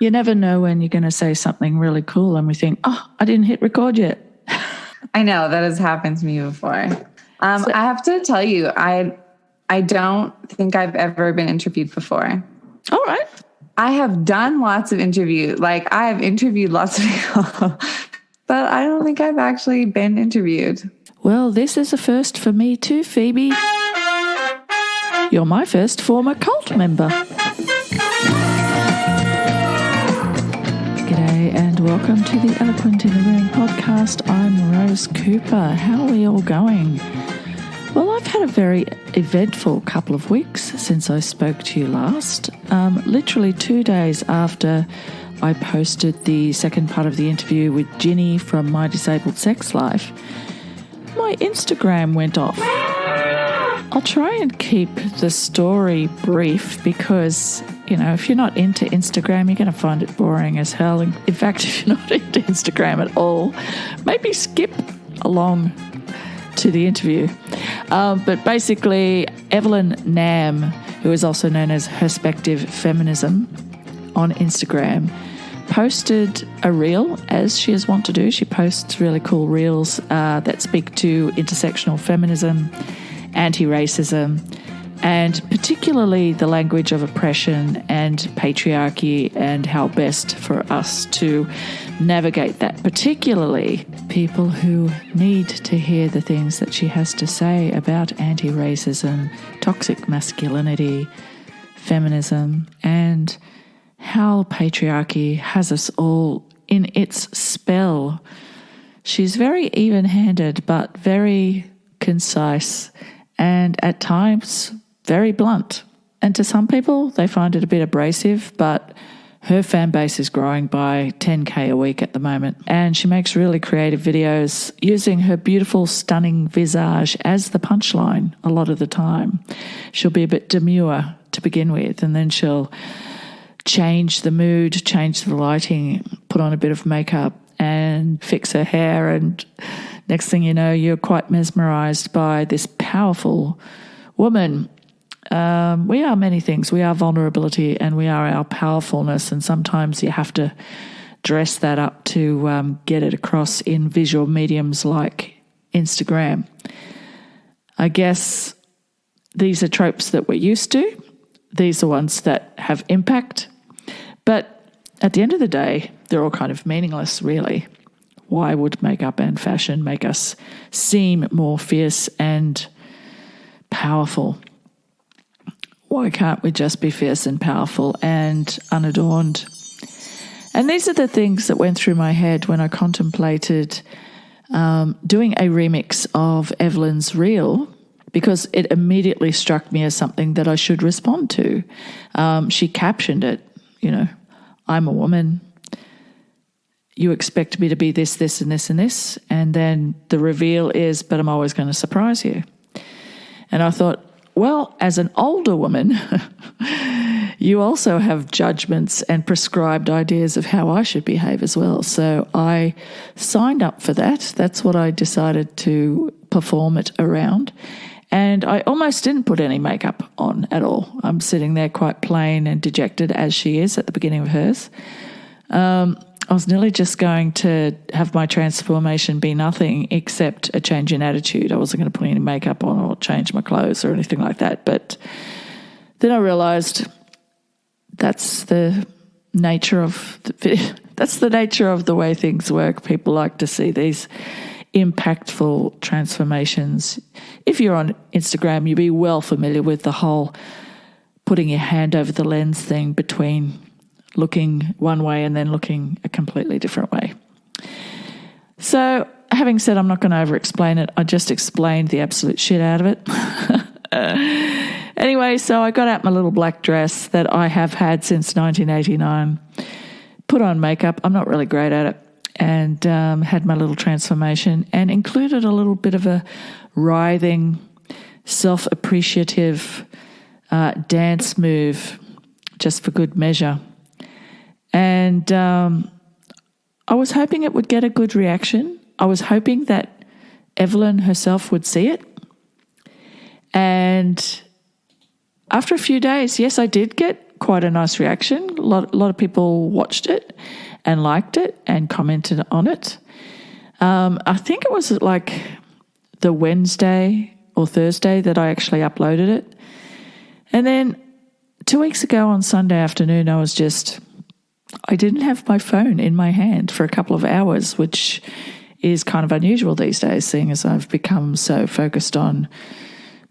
You never know when you're going to say something really cool and we think, oh, I didn't hit record yet. I know that has happened to me before. I have to tell you, I don't think I've ever been interviewed before. All right. I have done lots of interviews. Like I have interviewed lots of people, but I don't think I've actually been interviewed. Well, this is a first for me too, Phoebe. You're my first former cult member. G'day and welcome to the Eloquent in the Room podcast. I'm Rose Cooper. How are we all going? Well, I've had a very eventful couple of weeks since I spoke to you last. Literally 2 days after I posted the second part of the interview with Ginny from My Disabled Sex Life, my Instagram went off. I'll try and keep the story brief because, you know, if you're not into Instagram, you're going to find it boring as hell. In fact, if you're not into Instagram at all, maybe skip along to the interview. But basically, Evelyn Nam, who is also known as Perspective Feminism on Instagram, posted a reel, as she is wont to do. She posts really cool reels that speak to intersectional feminism, anti-racism, and particularly the language of oppression and patriarchy and how best for us to navigate that, particularly people who need to hear the things that she has to say about anti-racism, toxic masculinity, feminism, and how patriarchy has us all in its spell. She's very even-handed but very concise and at times very blunt. And to some people, they find it a bit abrasive, but her fan base is growing by 10K a week at the moment. And she makes really creative videos using her beautiful, stunning visage as the punchline a lot of the time. She'll be a bit demure to begin with, and then she'll change the mood, change the lighting, put on a bit of makeup and fix her hair, and next thing you know, you're quite mesmerised by this powerful woman. We are many things. We are vulnerability and we are our powerfulness, and sometimes you have to dress that up to get it across in visual mediums like Instagram. I guess these are tropes that we're used to. These are ones that have impact. But at the end of the day, they're all kind of meaningless, really. Why would makeup and fashion make us seem more fierce and powerful? Why can't we just be fierce and powerful and unadorned? And these are the things that went through my head when I contemplated doing a remix of Evelyn's reel, because it immediately struck me as something that I should respond to. She captioned it, you know, I'm a woman. You expect me to be this, this, and this, and this. And then the reveal is, but I'm always going to surprise you. And I thought, well, as an older woman, you also have judgments and prescribed ideas of how I should behave as well. So I signed up for that. That's what I decided to perform it around. And I almost didn't put any makeup on at all. I'm sitting there quite plain and dejected as she is at the beginning of hers. I was nearly just going to have my transformation be nothing except a change in attitude. I wasn't going to put any makeup on or change my clothes or anything like that. But then I realised that's the nature of the way things work. People like to see these impactful transformations. If you're on Instagram, you'll be well familiar with the whole putting your hand over the lens thing between looking one way and then looking a completely different way. So, having said I'm not going to over-explain it, I just explained the absolute shit out of it. Anyway, so I got out my little black dress that I have had since 1989, put on makeup, I'm not really great at it, and had my little transformation and included a little bit of a writhing, self-appreciative dance move just for good measure. And I was hoping it would get a good reaction. I was hoping that Evelyn herself would see it. And after a few days, yes, I did get quite a nice reaction. A lot of people watched it and liked it and commented on it. I think it was like the Wednesday or Thursday that I actually uploaded it. And then 2 weeks ago on Sunday afternoon, I didn't have my phone in my hand for a couple of hours, which is kind of unusual these days, seeing as I've become so focused on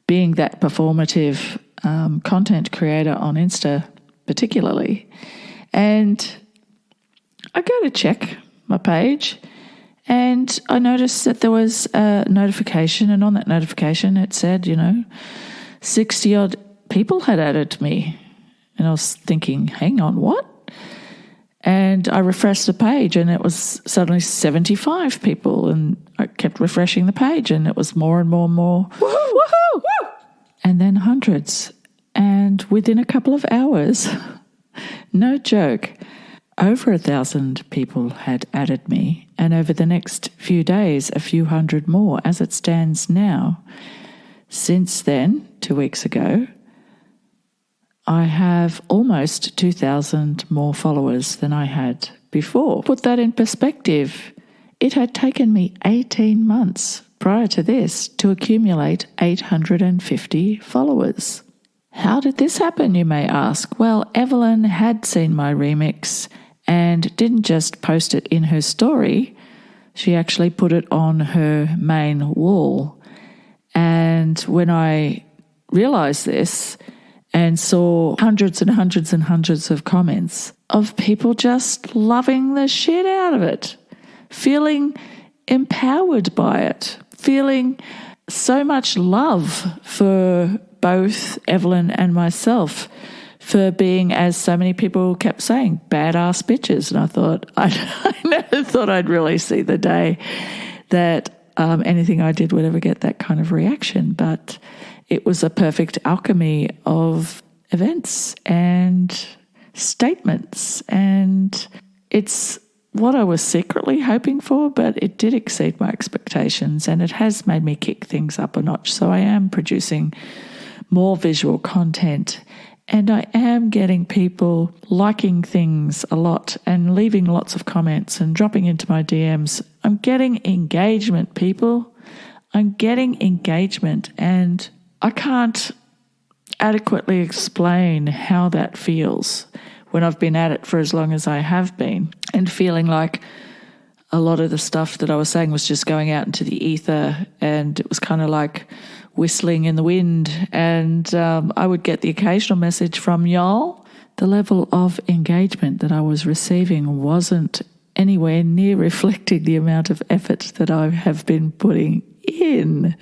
being that performative content creator on Insta particularly. And I go to check my page and I noticed that there was a notification, and on that notification it said, 60-odd people had added me. And I was thinking, hang on, what? And I refreshed the page and it was suddenly 75 people, and I kept refreshing the page and it was more and more and more. Woohoo! Woohoo! Woo! And then hundreds. And within a couple of hours, no joke, over 1,000 people had added me. And over the next few days, a few hundred more as it stands now. Since then, 2 weeks ago, I have almost 2,000 more followers than I had before. Put that in perspective, it had taken me 18 months prior to this to accumulate 850 followers. How did this happen, you may ask? Well, Evelyn had seen my remix and didn't just post it in her story, she actually put it on her main wall. And when I realised this and saw hundreds and hundreds and hundreds of comments of people just loving the shit out of it, feeling empowered by it, feeling so much love for both Evelyn and myself for being, as so many people kept saying, badass bitches. And I thought, I never thought I'd really see the day that anything I did would ever get that kind of reaction. But it was a perfect alchemy of events and statements. And it's what I was secretly hoping for, but it did exceed my expectations, and it has made me kick things up a notch. So I am producing more visual content, and I am getting people liking things a lot and leaving lots of comments and dropping into my DMs. I'm getting engagement, people. I'm getting engagement, and I can't adequately explain how that feels when I've been at it for as long as I have been, and feeling like a lot of the stuff that I was saying was just going out into the ether, and it was kind of like whistling in the wind, and I would get the occasional message from y'all. The level of engagement that I was receiving wasn't anywhere near reflecting the amount of effort that I have been putting in.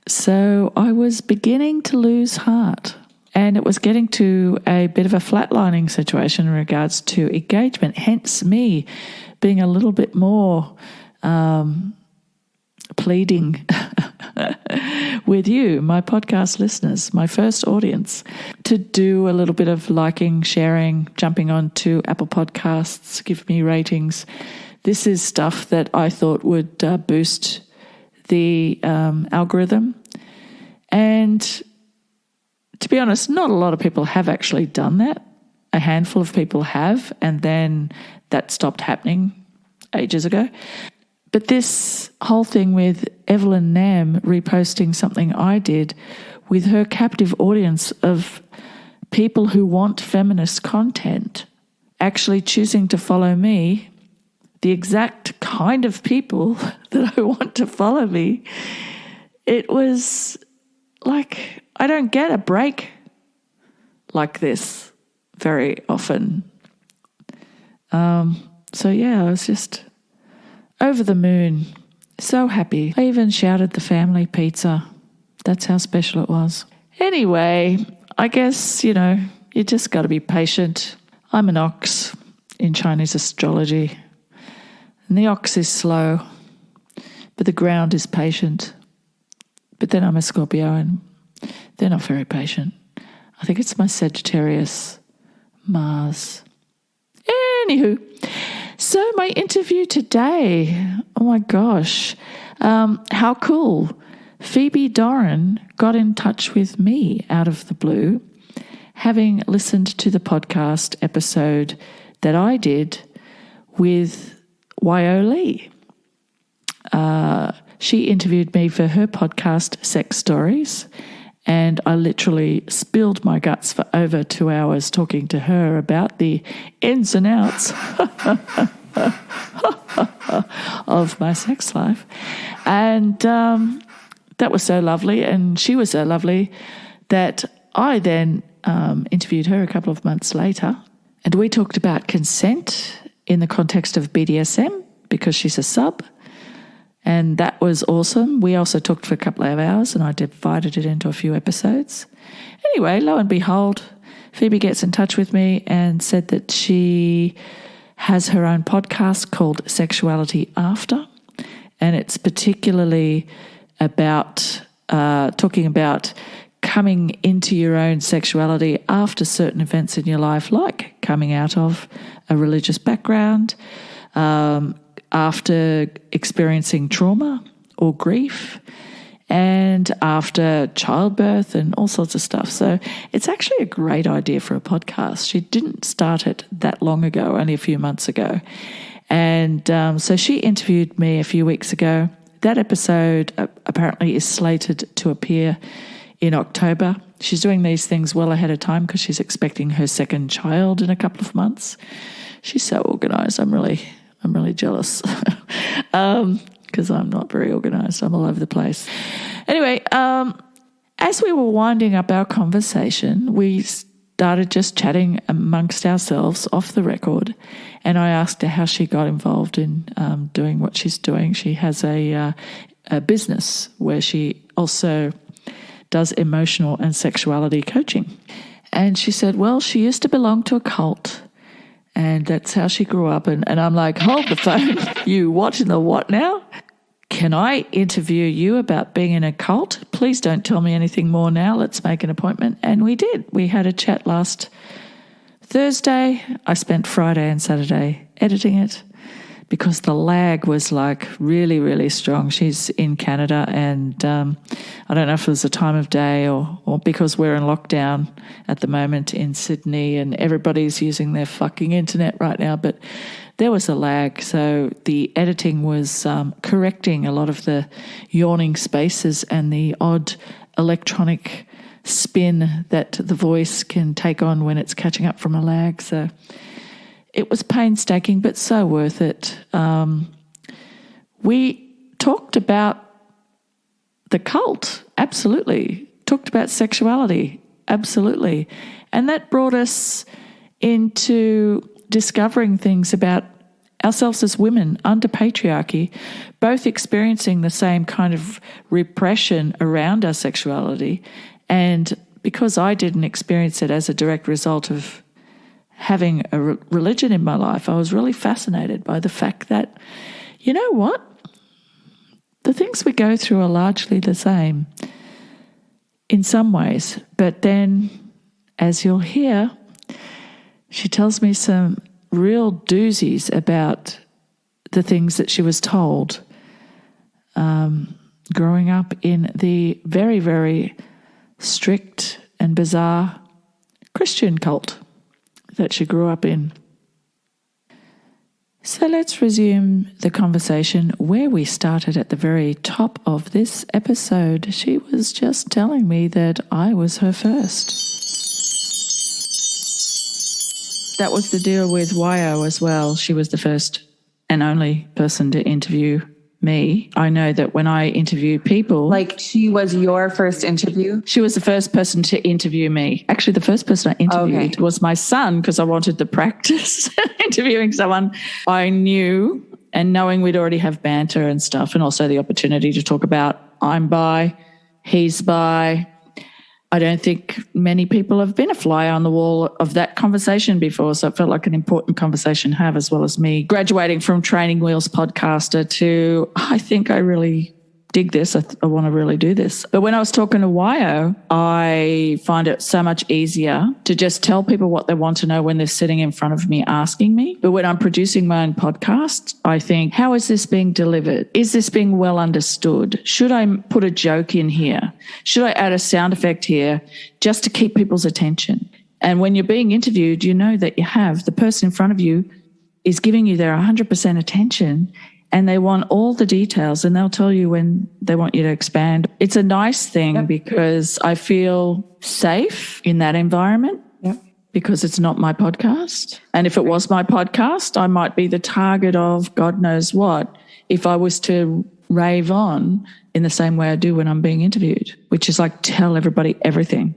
So I was beginning to lose heart, and it was getting to a bit of a flatlining situation in regards to engagement, hence me being a little bit more pleading with you, my podcast listeners, my first audience, to do a little bit of liking, sharing, jumping on to Apple Podcasts, give me ratings. This is stuff that I thought would boost the algorithm. And to be honest, not a lot of people have actually done that. A handful of people have, and then that stopped happening ages ago. But this whole thing with Evelyn Nam reposting something I did with her captive audience of people who want feminist content, actually choosing to follow me, the exact kind of people that I want to follow me, it was like, I don't get a break like this very often. So yeah, I was just over the moon, so happy. I even shouted the family pizza. That's how special it was. Anyway, I guess, you just got to be patient. I'm an ox in Chinese astrology, and the ox is slow, but the ground is patient. But then I'm a Scorpio, and they're not very patient. I think it's my Sagittarius Mars. Anywho, so my interview today, oh my gosh, how cool. Phoebe Dorin got in touch with me out of the blue, having listened to the podcast episode that I did with Yo Lee. She interviewed me for her podcast, Sex Stories, and I literally spilled my guts for over 2 hours talking to her about the ins and outs of my sex life. And that was so lovely, and she was so lovely that I then interviewed her a couple of months later, and we talked about consent in the context of BDSM because she's a sub, and that was awesome. We also talked for a couple of hours, and I divided it into a few episodes. Anyway, lo and behold, Phoebe gets in touch with me and said that she has her own podcast called Sexuality After, and it's particularly about talking about coming into your own sexuality after certain events in your life, like coming out of a religious background, after experiencing trauma or grief, and after childbirth and all sorts of stuff. So it's actually a great idea for a podcast. She didn't start it that long ago, only a few months ago. And so she interviewed me a few weeks ago. That episode apparently is slated to appear in October. She's doing these things well ahead of time because she's expecting her second child in a couple of months. She's so organised. I'm really jealous because I'm not very organised. I'm all over the place. Anyway, as we were winding up our conversation, we started just chatting amongst ourselves off the record, and I asked her how she got involved in doing what she's doing. She has a business where she also does emotional and sexuality coaching. And she said, well, she used to belong to a cult, and that's how she grew up. And I'm like, hold the phone. You watching the what now? Can I interview you about being in a cult? Please don't tell me anything more now. Let's make an appointment. And we did. We had a chat last Thursday. I spent Friday and Saturday editing it because the lag was like really, really strong. She's in Canada, and I don't know if it was the time of day or because we're in lockdown at the moment in Sydney and everybody's using their fucking internet right now, but there was a lag. So the editing was correcting a lot of the yawning spaces and the odd electronic spin that the voice can take on when it's catching up from a lag. So it was painstaking, but so worth it. We talked about the cult, absolutely. Talked about sexuality, absolutely. And that brought us into discovering things about ourselves as women under patriarchy, both experiencing the same kind of repression around our sexuality. And because I didn't experience it as a direct result of having a religion in my life, I was really fascinated by the fact that, you know what? The things we go through are largely the same in some ways. But then, as you'll hear, she tells me some real doozies about the things that she was told growing up in the very, very strict and bizarre Christian cult that she grew up in. So let's resume the conversation where we started at the very top of this episode. She was just telling me that I was her first. That was the deal with Yo as well. She was the first and only person to interview me. I know that when I interview people... Like she was your first interview? She was the first person to interview me. Actually, the first person I interviewed was my son because I wanted to practice interviewing someone I knew, and knowing we'd already have banter and stuff, and also the opportunity to talk about I'm bi, he's bi. I don't think many people have been a fly on the wall of that conversation before, so it felt like an important conversation to have, as well as me graduating from Training Wheels podcaster to I think I really dig this. I want to really do this. But when I was talking to Yo, I find it so much easier to just tell people what they want to know when they're sitting in front of me asking me. But when I'm producing my own podcast, I think, how is this being delivered? Is this being well understood? Should I put a joke in here? Should I add a sound effect here just to keep people's attention? And when you're being interviewed, you know that the person in front of you is giving you their 100% attention, and they want all the details, and they'll tell you when they want you to expand. It's a nice thing because I feel safe in that environment because it's not my podcast. And if it was my podcast, I might be the target of God knows what if I was to rave on in the same way I do when I'm being interviewed, which is like tell everybody everything.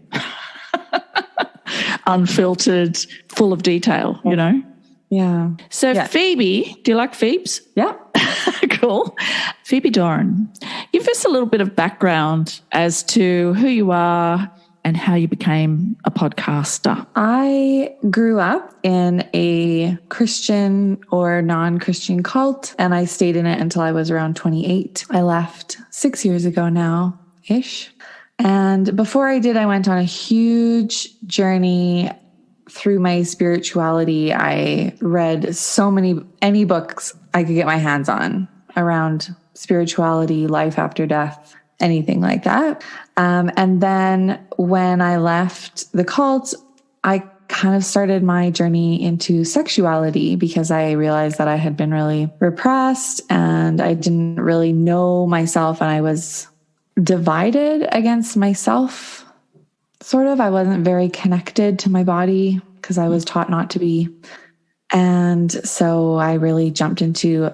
Unfiltered, full of detail, you know? Yeah. So Phoebe, do you like Phoebes? Yeah. Cool. Phoebe Dorin, give us a little bit of background as to who you are and how you became a podcaster. I grew up in a Christian or non-Christian cult, and I stayed in it until I was around 28. I left 6 years ago now-ish. And before I did, I went on a huge journey through my spirituality. I read any books I could get my hands on around spirituality, life after death, anything like that. And then when I left the cult, I kind of started my journey into sexuality because I realized that I had been really repressed and I didn't really know myself, and I was divided against myself, sort of. I wasn't very connected to my body because I was taught not to be. And so I really jumped into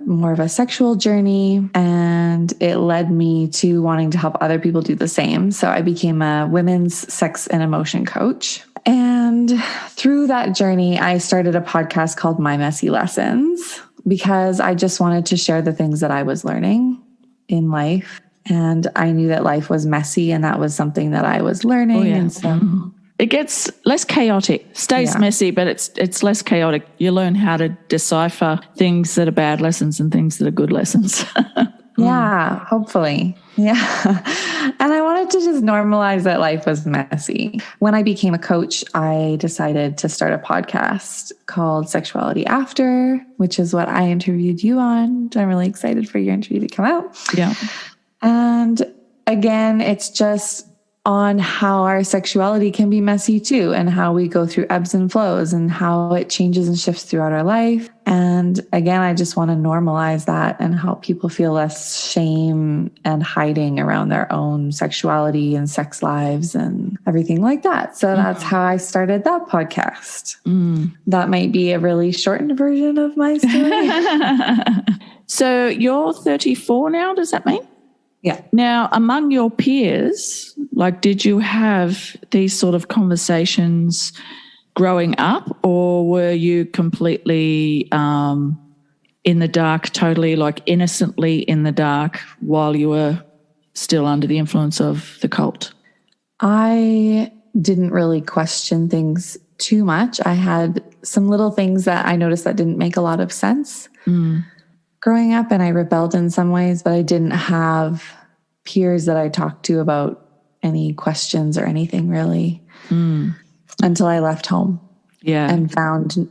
more of a sexual journey, and it led me to wanting to help other people do the same. So I became a women's sex and emotion coach. And through that journey, I started a podcast called My Messy Lessons because I just wanted to share the things that I was learning in life. And I knew that life was messy, and that was something that I was learning. Oh, yeah. And so it gets less chaotic, stays messy, but it's less chaotic. You learn how to decipher things that are bad lessons and things that are good lessons. Yeah, hopefully. Yeah. And I wanted to just normalize that life was messy. When I became a coach, I decided to start a podcast called Sexuality After, which is what I interviewed you on. I'm really excited for your interview to come out. Yeah. And again, it's just on how our sexuality can be messy too, and how we go through ebbs and flows and how it changes and shifts throughout our life. And again, I just want to normalize that and help people feel less shame and hiding around their own sexuality and sex lives and everything like that. So that's how I started that podcast. That might be a really shortened version of my story. So you're 34 now, does that mean? Yeah. Now, among your peers, like, did you have these sort of conversations growing up, or were you completely in the dark, totally like innocently in the dark while you were still under the influence of the cult? I didn't really question things too much. I had some little things that I noticed that didn't make a lot of sense. Growing up, and I rebelled in some ways, but I didn't have peers that I talked to about any questions or anything really until I left home and found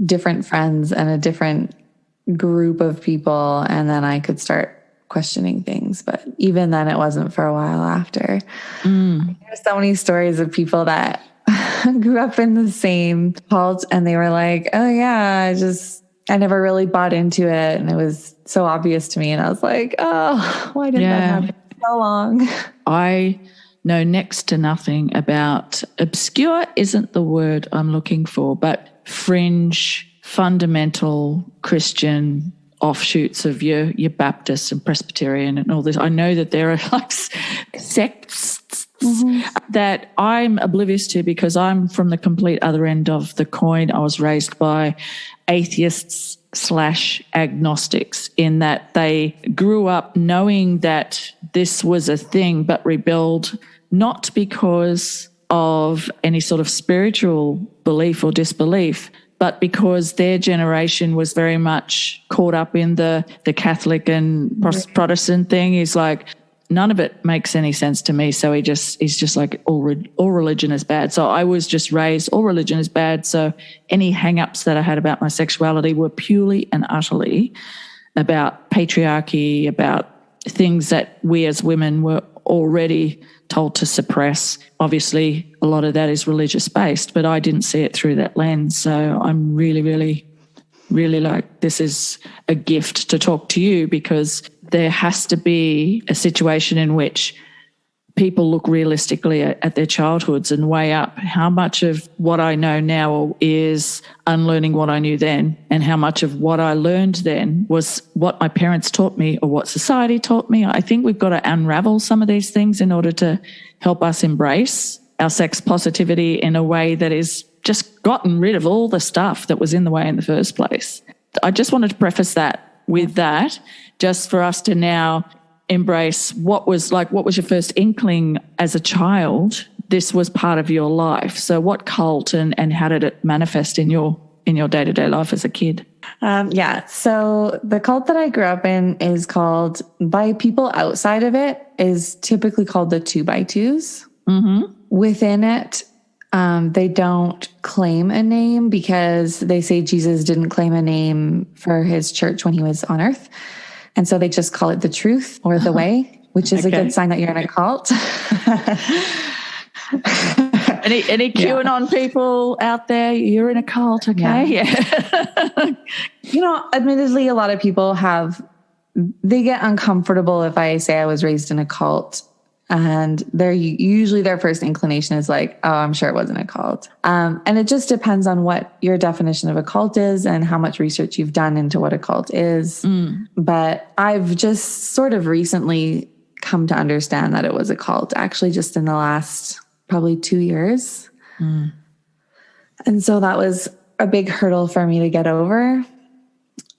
different friends and a different group of people. And then I could start questioning things. But even then, it wasn't for a while after. There's so many stories of people that grew up in the same cult, and they were like, oh yeah, I never really bought into it, and it was so obvious to me. And I was like, oh, why did that happen so long? I know next to nothing about obscure isn't the word I'm looking for, but fringe, fundamental Christian offshoots of your Baptist and Presbyterian and all this. I know that there are like sects that I'm oblivious to because I'm from the complete other end of the coin. I was raised by atheists / agnostics in that they grew up knowing that this was a thing but rebelled not because of any sort of spiritual belief or disbelief, but because their generation was very much caught up in the Catholic and Protestant thing. Is like, none of it makes any sense to me. So he's just like, all religion is bad. So I was just raised, all religion is bad. So any hang-ups that I had about my sexuality were purely and utterly about patriarchy, about things that we as women were already told to suppress. Obviously, a lot of that is religious based, but I didn't see it through that lens. So I'm really, really, really like, this is a gift to talk to you, because there has to be a situation in which people look realistically at their childhoods and weigh up how much of what I know now is unlearning what I knew then, and how much of what I learned then was what my parents taught me or what society taught me. I think we've got to unravel some of these things in order to help us embrace our sex positivity in a way that is just gotten rid of all the stuff that was in the way in the first place. I just wanted to preface that with that, just for us to now embrace what was your first inkling as a child this was part of your life. So what cult and how did it manifest in your day-to-day life as a kid? So the cult that I grew up in is called, by people outside of it, is typically called the 2x2s. Mm-hmm. Within it, they don't claim a name, because they say Jesus didn't claim a name for his church when he was on earth. And so they just call it the truth or the way, which is a good sign that you're in a cult. Any QAnon people out there, you're in a cult, okay? Yeah. Admittedly, a lot of people they get uncomfortable if I say I was raised in a cult. And usually their first inclination is like, oh, I'm sure it wasn't a cult. And it just depends on what your definition of a cult is and how much research you've done into what a cult is. But I've just sort of recently come to understand that it was a cult, actually just in the last probably 2 years. And so that was a big hurdle for me to get over.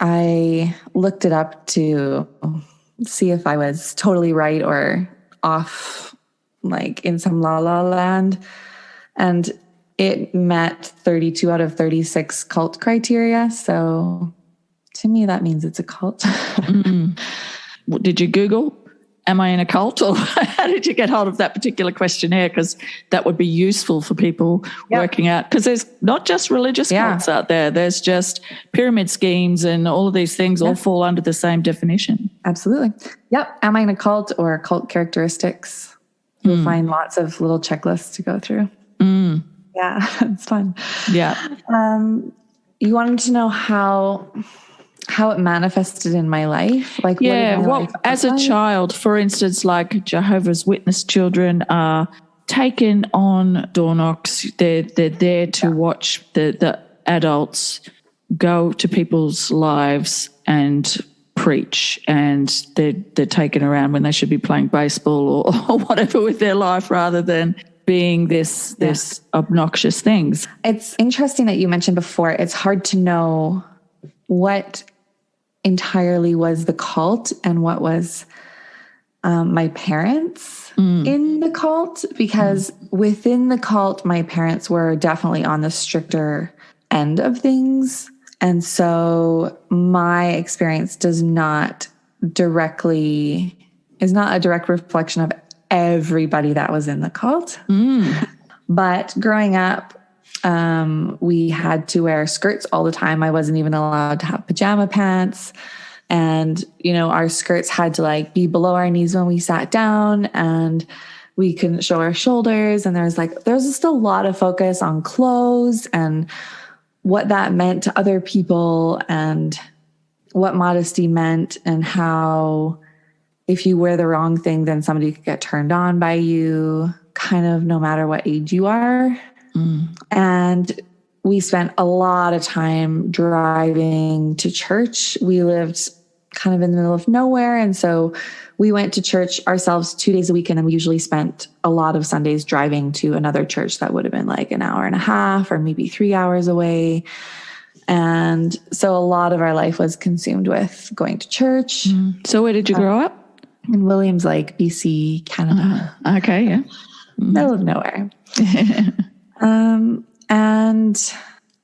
I looked it up to see if I was totally right or off, like in some la la land, and it met 32 out of 36 cult criteria. So to me, that means it's a cult. Did you Google, am I in a cult? Or how did you get hold of that particular questionnaire? Because that would be useful for people working out, because there's not just religious cults out there. There's just pyramid schemes, and all of these things all fall under the same definition. Absolutely. Yep. Am I in a cult, or cult characteristics? You'll find lots of little checklists to go through. Yeah, it's fun. Yeah. You wanted to know how it manifested in my life? Like, as a child, for instance, like Jehovah's Witness children are taken on door knocks. They're there to watch the adults go to people's lives and preach, and they're taken around when they should be playing baseball or whatever with their life, rather than being this obnoxious things. It's interesting that you mentioned before, it's hard to know what entirely was the cult and what was my parents in the cult, because within the cult, my parents were definitely on the stricter end of things. And so my experience is not a direct reflection of everybody that was in the cult. But growing up, we had to wear skirts all the time. I wasn't even allowed to have pajama pants. And, our skirts had to be below our knees when we sat down, and we couldn't show our shoulders. And there's just a lot of focus on clothes and what that meant to other people, and what modesty meant, and how if you wear the wrong thing, then somebody could get turned on by you, kind of no matter what age you are. And we spent a lot of time driving to church. We lived kind of in the middle of nowhere. And so we went to church ourselves 2 days a week. And then we usually spent a lot of Sundays driving to another church that would have been like an hour and a half or maybe 3 hours away. And so a lot of our life was consumed with going to church. So where did you grow up? In Williams Lake, BC, Canada. Okay, yeah. Middle of nowhere. And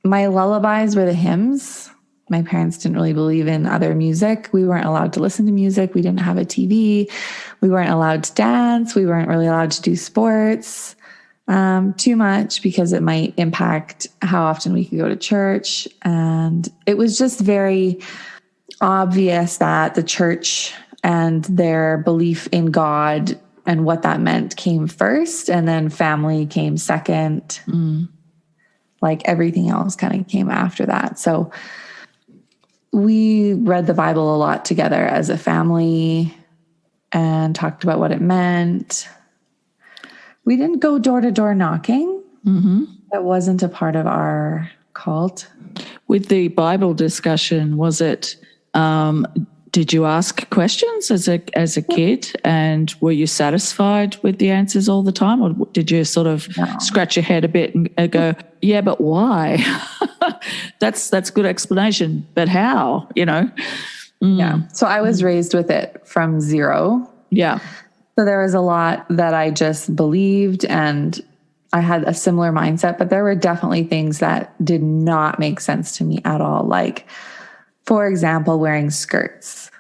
my lullabies were the hymns. My parents didn't really believe in other music. We weren't allowed to listen to music. We didn't have a TV. We weren't allowed to dance. We weren't really allowed to do sports too much, because it might impact how often we could go to church. And it was just very obvious that the church and their belief in God and what that meant came first, and then family came second. Like everything else kind of came after that. So we read the Bible a lot together as a family and talked about what it meant. We didn't go door to door knocking. That wasn't a part of our cult. With the Bible discussion, was it, did you ask questions as a kid, and were you satisfied with the answers all the time, or did you sort of scratch your head a bit and go, yeah, but why? That's good explanation, but how, Yeah. So I was raised with it from zero. Yeah. So there was a lot that I just believed, and I had a similar mindset, but there were definitely things that did not make sense to me at all. Like, for example, wearing skirts.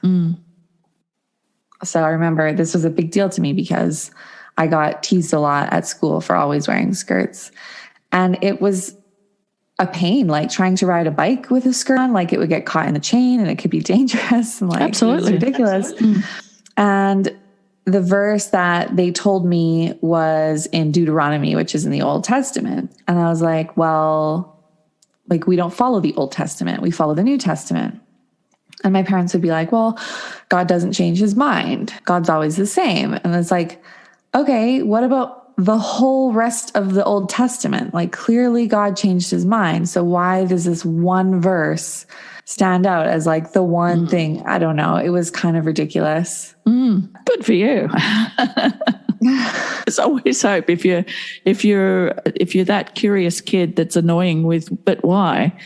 So I remember this was a big deal to me because I got teased a lot at school for always wearing skirts. And it was a pain, like trying to ride a bike with a skirt on, like it would get caught in the chain and it could be dangerous. And like, absolutely. It was ridiculous. Absolutely. And the verse that they told me was in Deuteronomy, which is in the Old Testament. And I was like, well, like we don't follow the Old Testament. We follow the New Testament. And my parents would be like, well, God doesn't change his mind. God's always the same. And it's like, okay, what about the whole rest of the Old Testament? Like clearly God changed his mind. So why does this one verse stand out as like the one thing? I don't know. It was kind of ridiculous. Good for you. There's always hope if you're that curious kid that's annoying with, but why?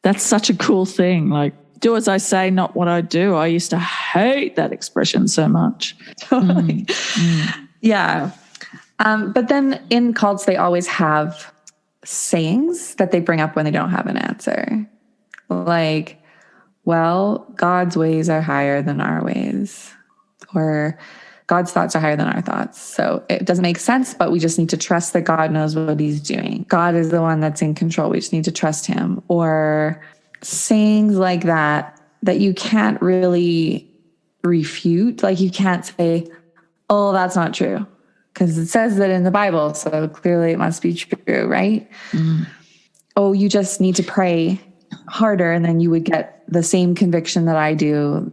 That's such a cool thing. Like, do as I say, not what I do. I used to hate that expression so much. Totally. Yeah. But then in cults, they always have sayings that they bring up when they don't have an answer. Like, well, God's ways are higher than our ways, or God's thoughts are higher than our thoughts. So it doesn't make sense, but we just need to trust that God knows what he's doing. God is the one that's in control. We just need to trust him. Or sayings like that you can't really refute. Like you can't say, oh, that's not true, because it says that in the Bible. So clearly it must be true, right? Oh, you just need to pray harder and then you would get the same conviction that I do.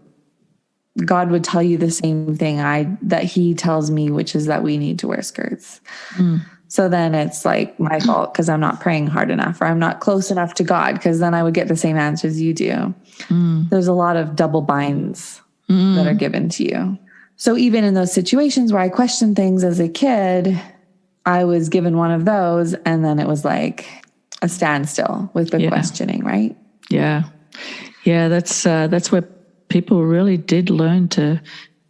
God would tell you the same thing that he tells me, which is that we need to wear skirts. So then it's like my fault because I'm not praying hard enough, or I'm not close enough to God, because then I would get the same answers you do. There's a lot of double binds that are given to you. So even in those situations where I questioned things as a kid, I was given one of those, and then it was like a standstill with the questioning, right? Yeah. Yeah, that's where people really did learn to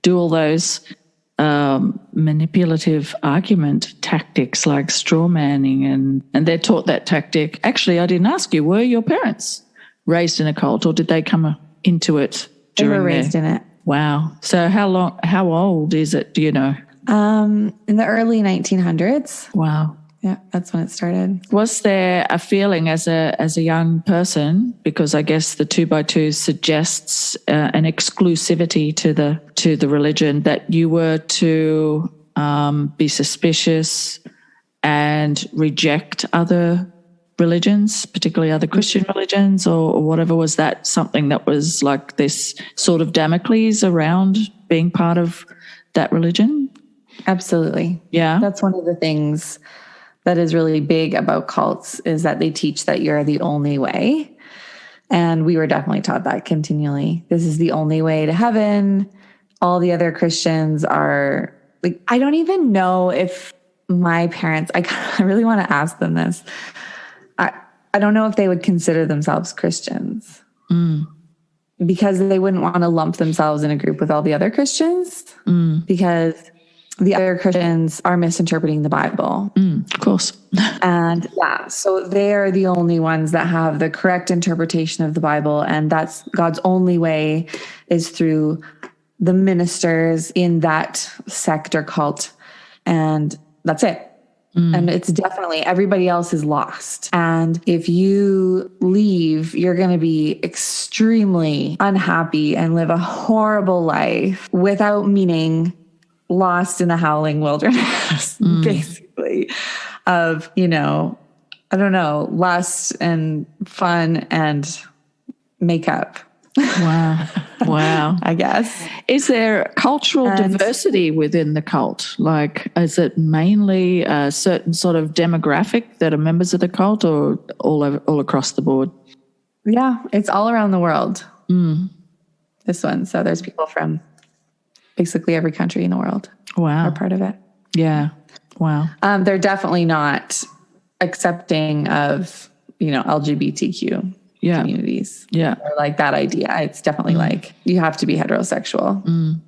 do all those manipulative argument tactics like straw manning, and they're taught that tactic. Actually, I didn't ask you, were your parents raised in a cult, or did they come into it during They were raised in it. Wow. So how old is it, do you know? In the early 1900s. Wow. Yeah, that's when it started. Was there a feeling as a young person, because I guess the 2x2 suggests an exclusivity to the religion, that you were to be suspicious and reject other religions, particularly other Christian religions, or whatever? Was that something that was like this sort of Damocles around being part of that religion? Absolutely. Yeah. That's one of the things that is really big about cults, is that they teach that you're the only way. And we were definitely taught that continually. This is the only way to heaven. All the other Christians are like, I don't even know if my parents, I really want to ask them this. I don't know if they would consider themselves Christians, because they wouldn't want to lump themselves in a group with all the other Christians, because the other Christians are misinterpreting the Bible. Of course. And yeah, so they're the only ones that have the correct interpretation of the Bible. And that's God's only way is through the ministers in that sect or cult. And that's it. And it's definitely, everybody else is lost. And if you leave, you're going to be extremely unhappy and live a horrible life without meaning lost in the howling wilderness, basically, of, I don't know, lust and fun and makeup. Wow. Wow. I guess. Is there cultural diversity within the cult? Like, is it mainly a certain sort of demographic that are members of the cult, or all across the board? Yeah, it's all around the world. This one. So there's people from basically every country in the world. Wow. Are part of it. Yeah. Wow. They're definitely not accepting of, LGBTQ communities. Yeah. Or like that idea. It's definitely like you have to be heterosexual.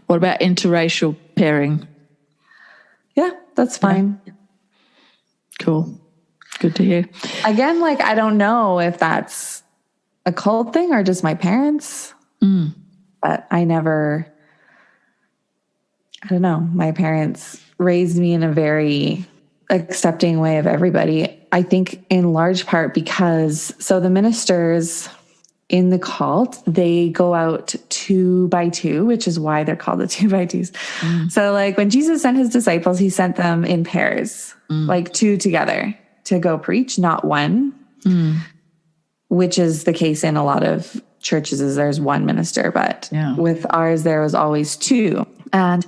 What about interracial pairing? Yeah, that's fine. Yeah. Cool. Good to hear. Again, like, I don't know if that's a cult thing or just my parents, but I don't know. My parents raised me in a very accepting way of everybody. I think in large part because, so the ministers in the cult, they go out 2 by 2, which is why they're called the 2 by 2s. So like when Jesus sent his disciples, he sent them in pairs, like 2 together to go preach, not 1, which is the case in a lot of churches is there's 1 minister, but with ours, there was always 2. And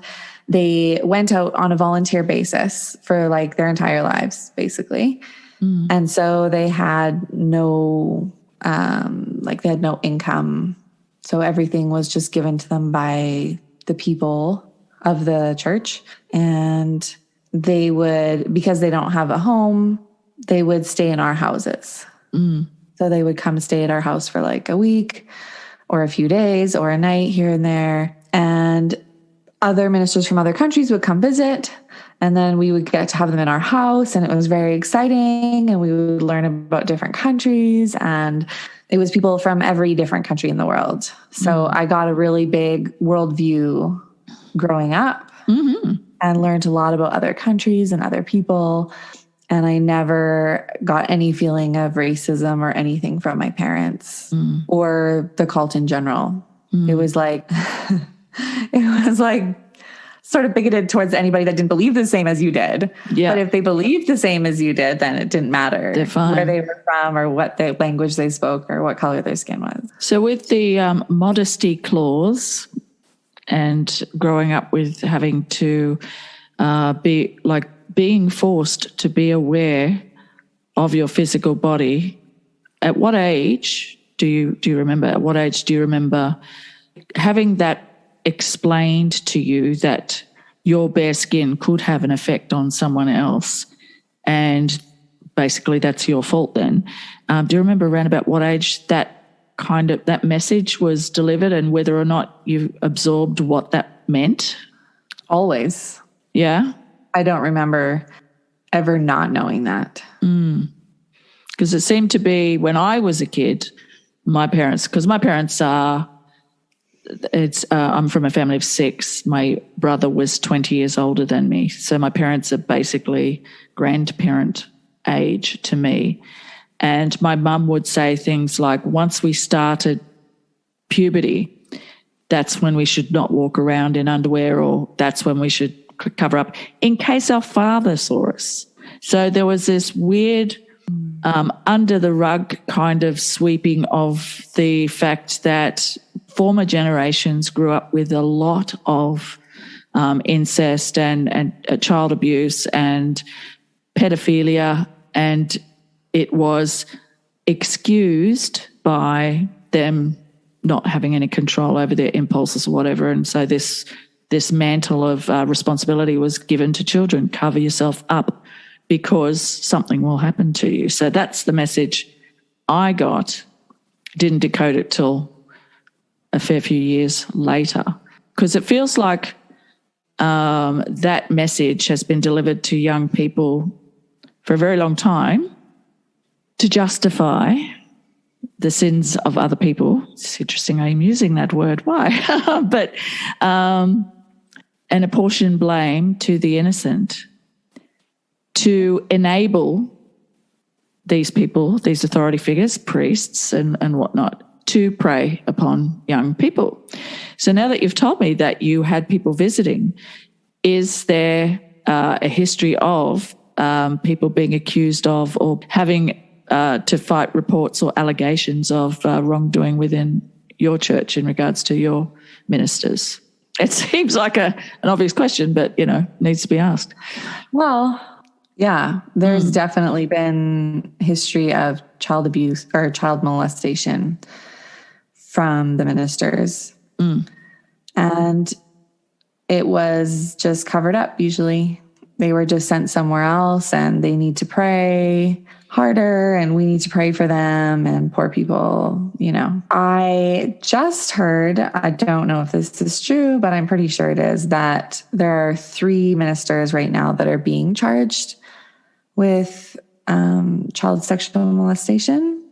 they went out on a volunteer basis for like their entire lives, basically. And so they had no, they had no income. So everything was just given to them by the people of the church. And they would, because they don't have a home, they would stay in our houses. So they would come stay at our house for like a week or a few days or a night here and there. And other ministers from other countries would come visit, and then we would get to have them in our house, and it was very exciting, and we would learn about different countries, and it was people from every different country in the world. So I got a really big worldview growing up and learned a lot about other countries and other people. And I never got any feeling of racism or anything from my parents or the cult in general. It was like... It was like sort of bigoted towards anybody that didn't believe the same as you did. Yeah. But if they believed the same as you did, then it didn't matter where they were from or what the language they spoke or what color their skin was. So with the modesty clause and growing up with having to be like being forced to be aware of your physical body, at what age do you remember? At what age do you remember having that explained to you that your bare skin could have an effect on someone else, and basically that's your fault then? Do you remember around about what age that message was delivered and whether or not you absorbed what that meant? Always. Yeah. I don't remember ever not knowing that. Because it seemed to be when I was a kid, my parents are, I'm from a family of 6. My brother was 20 years older than me. So my parents are basically grandparent age to me. And my mum would say things like, once we started puberty, that's when we should not walk around in underwear, or that's when we should cover up in case our father saw us. So there was this weird under the rug kind of sweeping of the fact that former generations grew up with a lot of incest and child abuse and pedophilia, and it was excused by them not having any control over their impulses or whatever. And so this mantle of responsibility was given to children. Cover yourself up because something will happen to you. So that's the message I got. Didn't decode it till a fair few years later, because it feels like that message has been delivered to young people for a very long time to justify the sins of other people. It's interesting I'm using that word. Why? But and apportion blame to the innocent to enable these people, these authority figures, priests and whatnot, to prey upon young people. So now that you've told me that you had people visiting, is there a history of people being accused of or having to fight reports or allegations of wrongdoing within your church in regards to your ministers? It seems like an obvious question, but, needs to be asked. Well, yeah, there's definitely been history of child abuse or child molestation from the ministers. And it was just covered up usually. They were just sent somewhere else and they need to pray harder and we need to pray for them and poor people, I just heard, I don't know if this is true, but I'm pretty sure it is, that there are 3 ministers right now that are being charged with child sexual molestation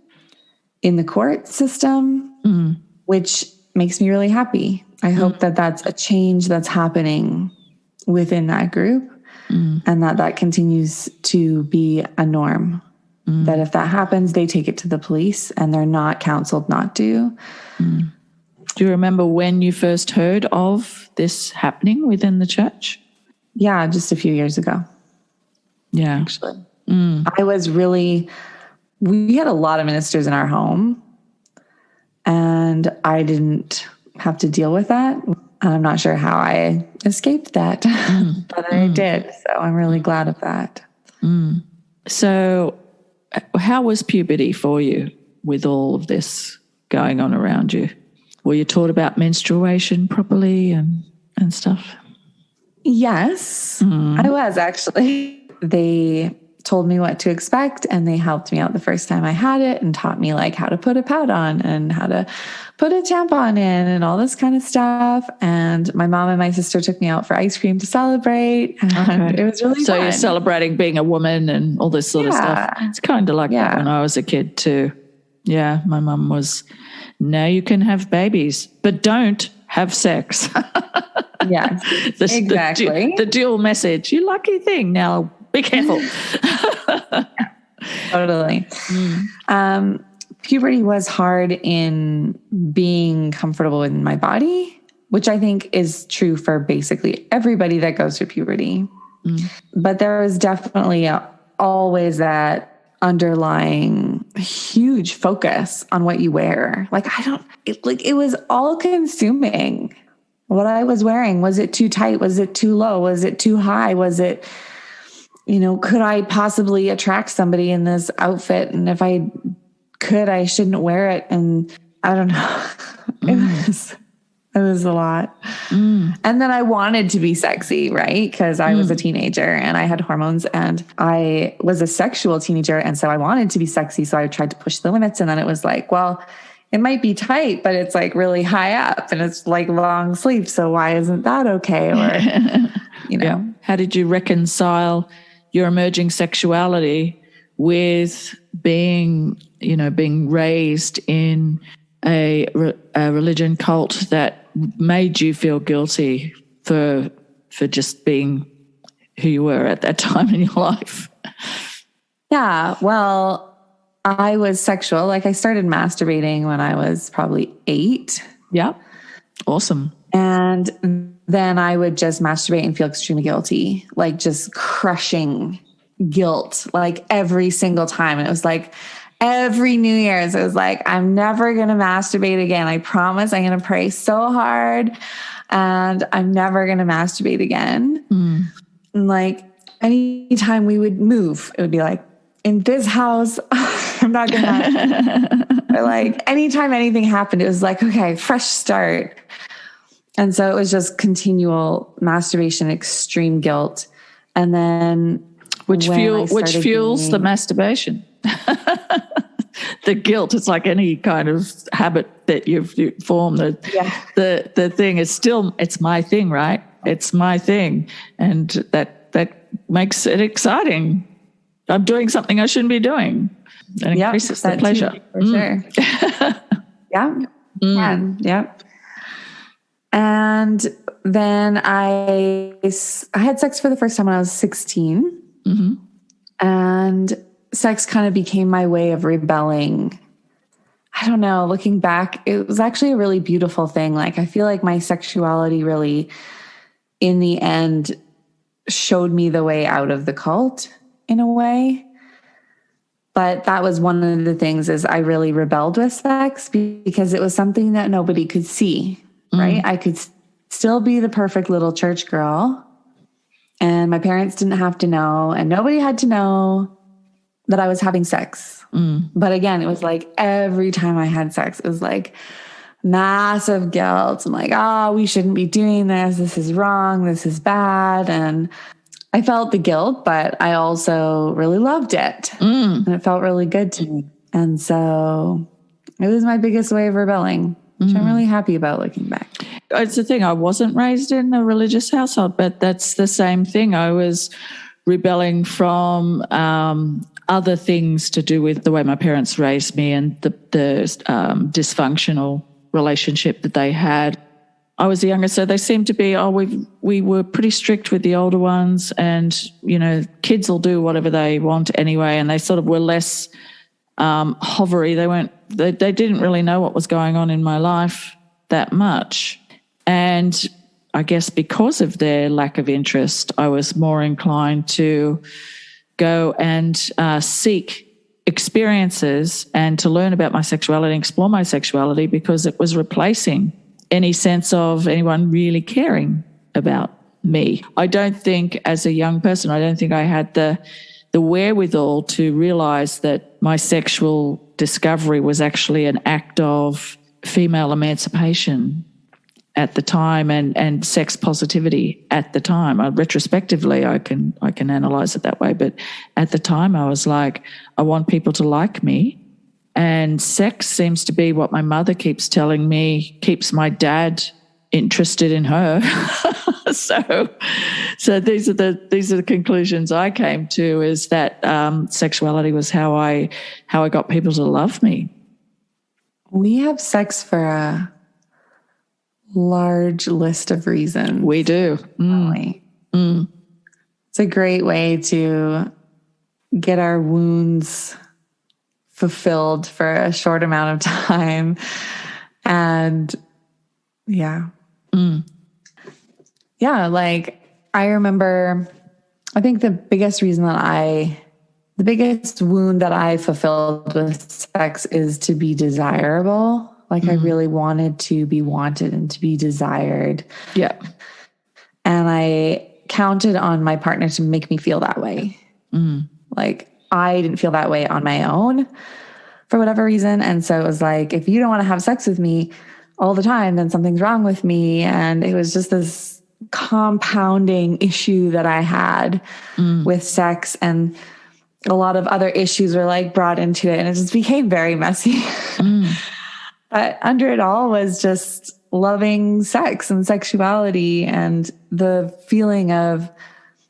in the court system, which makes me really happy. I hope that that's a change that's happening within that group and that continues to be a norm. That if that happens, they take it to the police and they're not counseled not to. Do you remember when you first heard of this happening within the church? Yeah, just a few years ago. Yeah. Actually. We had a lot of ministers in our home and I didn't have to deal with that. I'm not sure how I escaped that, but I did. So I'm really glad of that. So how was puberty for you with all of this going on around you? Were you taught about menstruation properly and stuff? Yes, I was actually. They told me what to expect and they helped me out the first time I had it and taught me how to put a pad on and how to put a tampon in and all this kind of stuff. And my mom and my sister took me out for ice cream to celebrate and it was really fun. So you're celebrating being a woman and all this sort of stuff. It's kind of like that when I was a kid too. Yeah, my mum was, now you can have babies, but don't have sex. Yeah, exactly. The dual message, you lucky thing. Now be careful. Totally. Puberty was hard in being comfortable in my body, which I think is true for basically everybody that goes through puberty. But there was definitely always that underlying huge focus on what you wear. It was all consuming. What I was wearing, was it too tight? Was it too low? Was it too high? Was it, could I possibly attract somebody in this outfit? And if I could, I shouldn't wear it. And I don't know. It was a lot. And then I wanted to be sexy, right? Because I was a teenager and I had hormones and I was a sexual teenager. And so I wanted to be sexy. So I tried to push the limits. And then it was well, it might be tight, but it's really high up and it's long sleeve. So why isn't that okay? Or, Yeah. How did you reconcile your emerging sexuality with being raised in a religion cult that made you feel guilty for just being who you were at that time in your life? Yeah, well, I was sexual. I started masturbating when I was probably 8. Yeah. Awesome. And then I would just masturbate and feel extremely guilty, just crushing guilt, every single time. And it was every New Year's, it was I'm never going to masturbate again. I promise I'm going to pray so hard and I'm never going to masturbate again. And anytime we would move, it would be in this house, I'm not going to. Or anytime anything happened, it was okay, fresh start. And so it was just continual masturbation, extreme guilt. And then which fuels the masturbation. The guilt, it's like any kind of habit that you form. The thing is still, it's my thing, right? It's my thing. And that makes it exciting. I'm doing something I shouldn't be doing. And increases the pleasure. Too, for sure. Yeah. And then I had sex for the first time when I was 16. And sex kind of became my way of rebelling. I don't know, looking back, it was actually a really beautiful thing. I feel my sexuality really, in the end, showed me the way out of the cult in a way. But that was one of the things is I really rebelled with sex because it was something that nobody could see, right? I could still be the perfect little church girl, and my parents didn't have to know, and nobody had to know that I was having sex. But again, it was like every time I had sex, it was like massive guilt. I'm like, oh, we shouldn't be doing this. This is wrong. This is bad. And I felt the guilt, but I also really loved it. And it felt really good to me. And so it was my biggest way of rebelling, which I'm really happy about looking back. It's the thing. I wasn't raised in a religious household, but that's the same thing. I was rebelling from other things to do with the way my parents raised me and the dysfunctional relationship that they had. I was the youngest, so they seemed to be, we were pretty strict with the older ones, and, kids will do whatever they want anyway, and they sort of were less hovery. They didn't really know what was going on in my life that much. And I guess because of their lack of interest, I was more inclined to go and seek experiences and to learn about my sexuality and explore my sexuality, because it was replacing any sense of anyone really caring about me. I don't think, as a young person, I had the wherewithal to realize that my sexual discovery was actually an act of female emancipation at the time and sex positivity at the time. Retrospectively, I can analyze it that way, but at the time I was like, I want people to like me, and sex seems to be what my mother keeps telling me keeps my dad interested in her. So these are the conclusions I came to, is that sexuality was how I got people to love me. We have sex for a large list of reasons. We do. It's a great way to get our wounds fulfilled for a short amount of time. And like I remember, I think the biggest wound that I fulfilled with sex is to be desirable. Like I really wanted to be wanted and to be desired. Yeah. And I counted on my partner to make me feel that way. Like I didn't feel that way on my own for whatever reason. And so it was like, if you don't want to have sex with me all the time, then something's wrong with me. And it was just this compounding issue that I had with sex, and a lot of other issues were like brought into it, and it just became very messy. But under it all was just loving sex and sexuality and the feeling of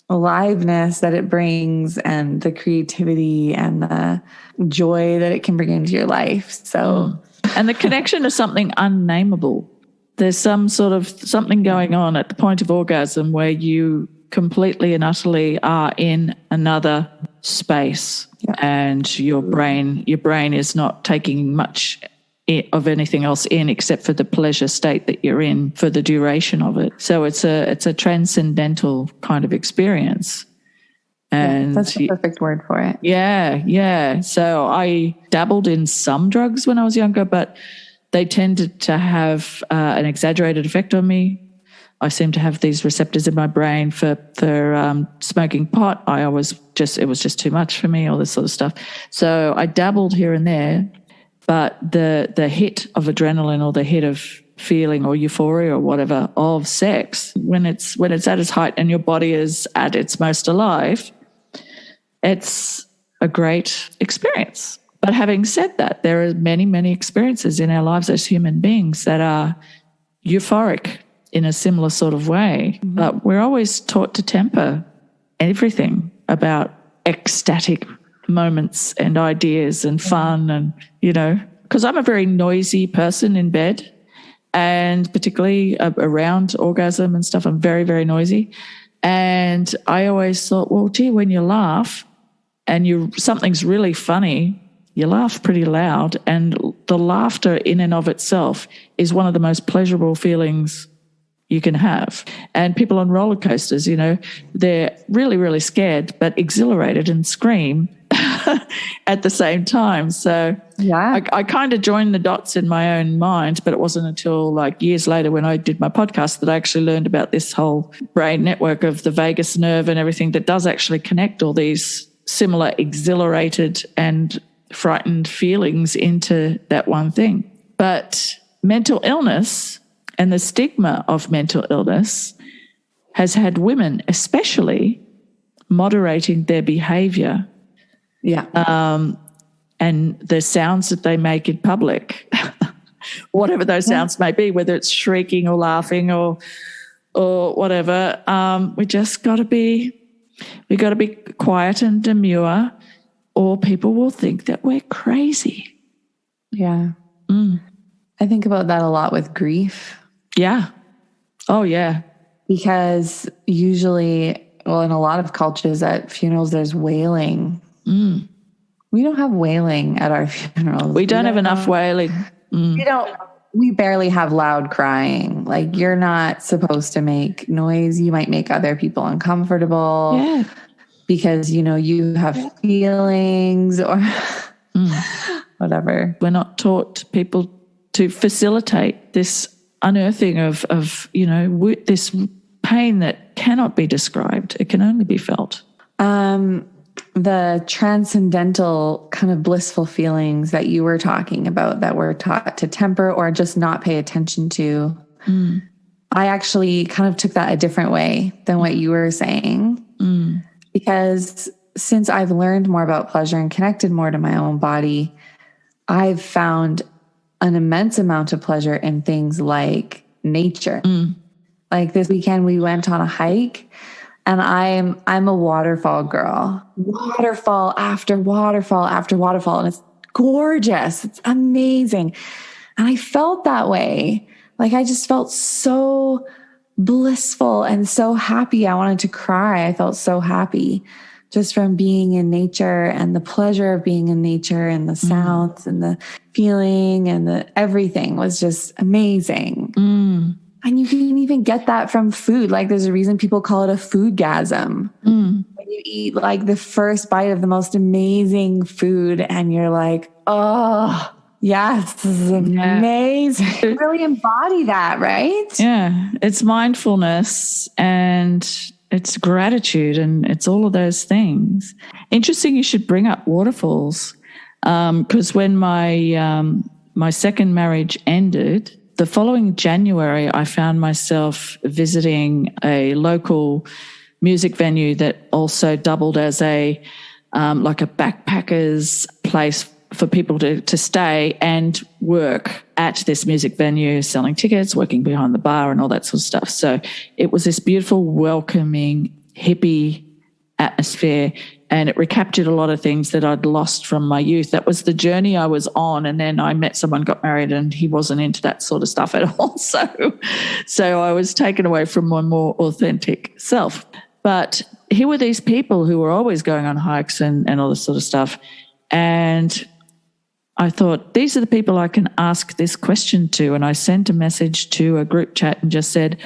aliveness that it brings, and the creativity and the joy that it can bring into your life. So, and the connection to something unnameable. There's some sort of something going on at the point of orgasm where you completely and utterly are in another space, and your brain is not taking much of anything else in except for the pleasure state that you're in for the duration of it. So it's a transcendental kind of experience. And that's the perfect word for it. Yeah. So I dabbled in some drugs when I was younger, but they tended to have an exaggerated effect on me. I seem to have these receptors in my brain for smoking pot. It was just too much for me, all this sort of stuff. So I dabbled here and there, but the hit of adrenaline, or the hit of feeling or euphoria or whatever of sex, when it's at its height and your body is at its most alive, it's a great experience. But having said that, there are many, many experiences in our lives as human beings that are euphoric in a similar sort of way. But we're always taught to temper everything about ecstatic moments and ideas and fun, and, because I'm a very noisy person in bed, and particularly around orgasm and stuff, I'm very, very noisy. And I always thought, well, gee, when you laugh and something's really funny, you laugh pretty loud, and the laughter in and of itself is one of the most pleasurable feelings you can have. And people on roller coasters, they're really, really scared but exhilarated and scream at the same time. So yeah, I kind of joined the dots in my own mind, but it wasn't until like years later when I did my podcast that I actually learned about this whole brain network of the vagus nerve and everything that does actually connect all these similar exhilarated and frightened feelings into that one thing. But mental illness and the stigma of mental illness has had women especially moderating their behavior. Yeah. And the sounds that they make in public, whatever those sounds may be, whether it's shrieking or laughing or whatever, we got to be quiet and demure, or people will think that we're crazy. Yeah. I think about that a lot with grief. Yeah. Oh, yeah. Because usually, well, in a lot of cultures at funerals, there's wailing. We don't have wailing at our funerals. We don't have enough wailing. We barely have loud crying. Like, you're not supposed to make noise. You might make other people uncomfortable. Yeah. Because, you have feelings or whatever. We're not taught people to facilitate this unearthing of this pain that cannot be described. It can only be felt. The transcendental kind of blissful feelings that you were talking about that we're taught to temper or just not pay attention to. I actually kind of took that a different way than what you were saying. Because since I've learned more about pleasure and connected more to my own body, I've found an immense amount of pleasure in things like nature. Like this weekend, we went on a hike, and I'm a waterfall girl. Waterfall after waterfall after waterfall, and it's gorgeous. It's amazing. And I felt that way. Like I just felt so blissful and so happy. I wanted to cry. I felt so happy just from being in nature and the pleasure of being in nature and the sounds and the feeling and everything was just amazing. And you can even get that from food. Like there's a reason people call it a foodgasm. When you eat like the first bite of the most amazing food and you're like, oh, yes, this is amazing. You really embody that, right? Yeah. It's mindfulness and it's gratitude and it's all of those things. Interesting you should bring up waterfalls because when my second marriage ended, the following January, I found myself visiting a local music venue that also doubled as a like a backpackers place for people to stay and work at this music venue, selling tickets, working behind the bar and all that sort of stuff. So it was this beautiful, welcoming, hippie atmosphere, and it recaptured a lot of things that I'd lost from my youth. That was the journey I was on, and then I met someone, got married, and he wasn't into that sort of stuff at all. So I was taken away from my more authentic self. But here were these people who were always going on hikes and all this sort of stuff, and I thought, these are the people I can ask this question to. And I sent a message to a group chat and just said,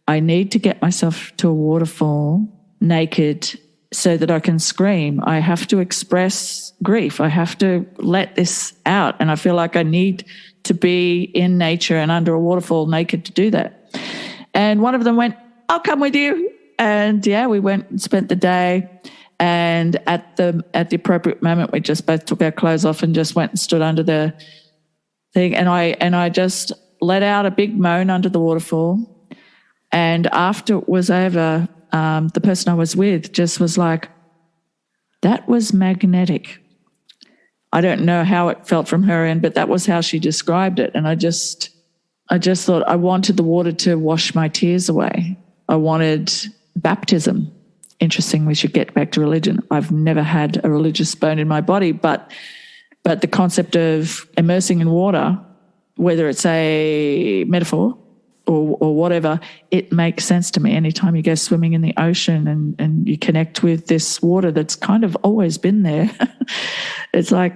I need to get myself to a waterfall naked so that I can scream. I have to express grief. I have to let this out. And I feel like I need to be in nature and under a waterfall naked to do that. And one of them went, I'll come with you. And yeah, we went and spent the day. And at the appropriate moment, we just both took our clothes off and just went and stood under the thing. And I just let out a big moan under the waterfall. And after it was over, the person I was with just was like, that was magnetic. I don't know how it felt from her end, but that was how she described it. And I just thought I wanted the water to wash my tears away. I wanted baptism. Interesting, we should get back to religion. I've never had a religious bone in my body, but the concept of immersing in water, whether it's a metaphor or whatever, it makes sense to me. Anytime you go swimming in the ocean and you connect with this water that's kind of always been there, it's like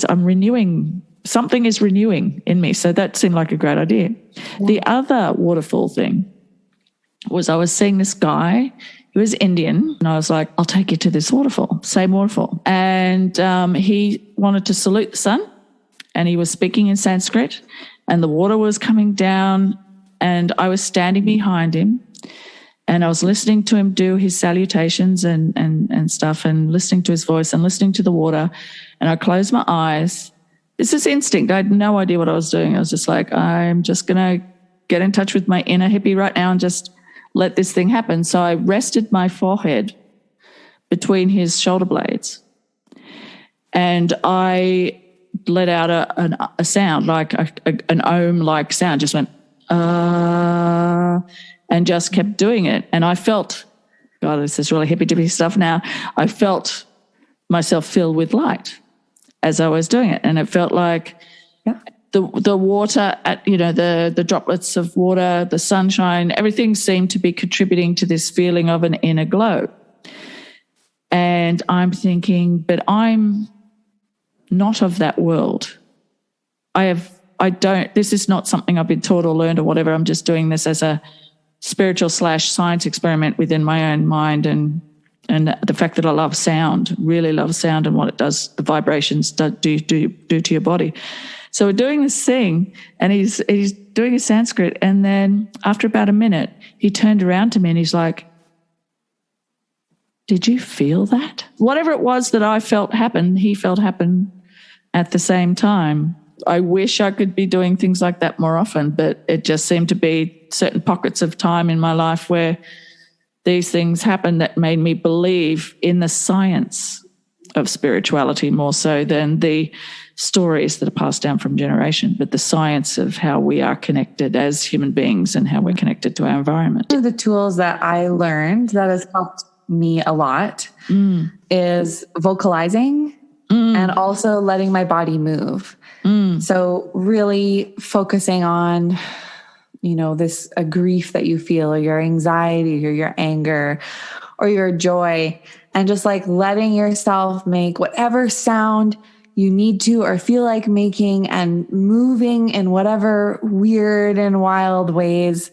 I'm renewing, something is renewing in me. So that seemed like a great idea. Yeah. The other waterfall thing was I was seeing this guy. He was Indian, and I was like, I'll take you to this waterfall, same waterfall. And he wanted to salute the sun, and he was speaking in Sanskrit, and the water was coming down, and I was standing behind him, and I was listening to him do his salutations and stuff, and listening to his voice and listening to the water. And I closed my eyes. This is instinct. I had no idea what I was doing. I was just like, I'm just going to get in touch with my inner hippie right now and just let this thing happen. So I rested my forehead between his shoulder blades, and I let out a sound, like an ohm-like sound, just went, and just kept doing it. And I felt, God, this is really hippy-dippy stuff now. I felt myself fill with light as I was doing it. And it felt like the water, the droplets of water, the sunshine, everything seemed to be contributing to this feeling of an inner glow. And I'm thinking, but I'm not of that world. This is not something I've been taught or learned or whatever. I'm just doing this as a spiritual / science experiment within my own mind, and the fact that I love sound, really love sound and what it does, the vibrations do to your body. So we're doing this thing, and he's doing a Sanskrit, and then after about a minute, he turned around to me and he's like, did you feel that? Whatever it was that I felt happen, he felt happen at the same time. I wish I could be doing things like that more often, but it just seemed to be certain pockets of time in my life where these things happened that made me believe in the science of spirituality more so than the stories that are passed down from generation, but the science of how we are connected as human beings and how we're connected to our environment. One of the tools that I learned that has helped me a lot is vocalizing and also letting my body move. So really focusing on, this a grief that you feel, or your anxiety, or your anger, or your joy, and just like letting yourself make whatever sound you need to or feel like making, and moving in whatever weird and wild ways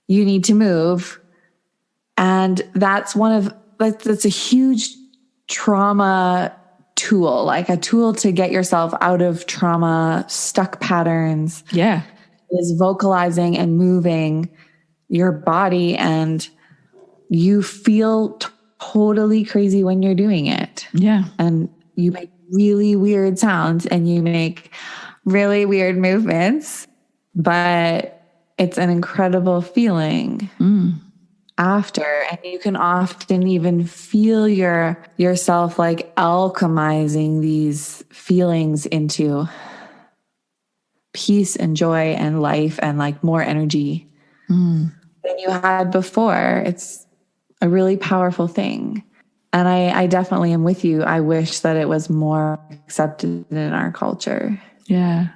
you need to move. And that's that's a huge trauma tool, like a tool to get yourself out of trauma stuck patterns. Yeah. Is vocalizing and moving your body, and you feel totally crazy when you're doing it. Yeah. And you make really weird sounds and you make really weird movements, but it's an incredible feeling after. And you can often even feel yourself like alchemizing these feelings into peace and joy and life and like more energy than you had before. It's a really powerful thing. And I definitely am with you. I wish that it was more accepted in our culture. Yeah.